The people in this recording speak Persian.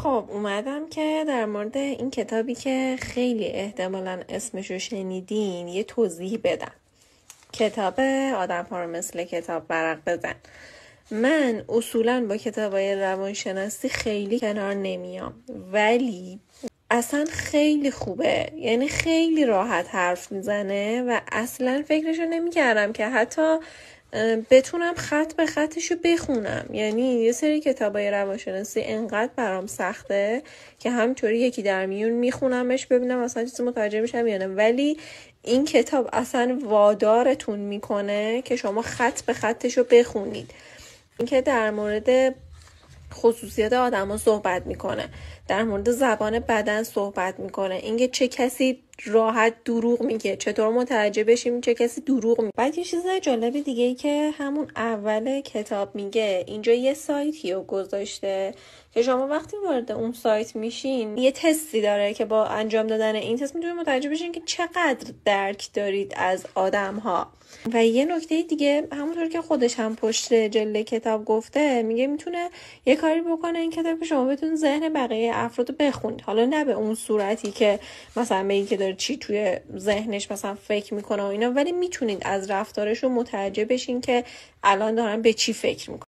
خب اومدم که در مورد این کتابی که خیلی احتمالاً اسمشو شنیدین یه توضیح بدم. کتاب آدم ها رو مثل کتاب ورق بزن. من اصولاً با کتابای روانشناسی خیلی کنار نمیام، ولی اصلا خیلی خوبه، یعنی خیلی راحت حرف میزنه و اصلا فکرشو نمیکردم که حتی بتونم خط به خطشو بخونم. یعنی یه سری کتابای روانشناسی انقدر برام سخته که همینطوری یکی در میون میخونمش ببینم اصلا چیزی متوجه میشم یا نه، ولی این کتاب اصلا وادارتون میکنه که شما خط به خطشو بخونید. این که در مورد خصوصیات آدم ها صحبت میکنه، در مورد زبان بدن صحبت میکنه، اینکه چه کسی راحت دروغ میگه، چطور متوجه بشیم چه کسی دروغ میگه. بعد یه چیز جالب دیگه ای که همون اول کتاب میگه، اینجا یه سایتی رو گذاشته که شما وقتی وارد اون سایت میشین یه تستی داره که با انجام دادن این تست میتونید متوجه بشین که چقدر درک دارید از آدم ها. و یه نکته دیگه، همونطور که خودش هم پشت جلد کتاب گفته، میگه میتونه یه کاری بکنه این کتاب که شما بتونید ذهن بقیه افراد رو بخونید. حالا نه به اون صورتی که مثلا به این که داره چی توی ذهنش مثلا فکر میکنه و اینا، ولی میتونید از رفتارش رو متوجه بشین که الان دارن به چی فکر میکنه.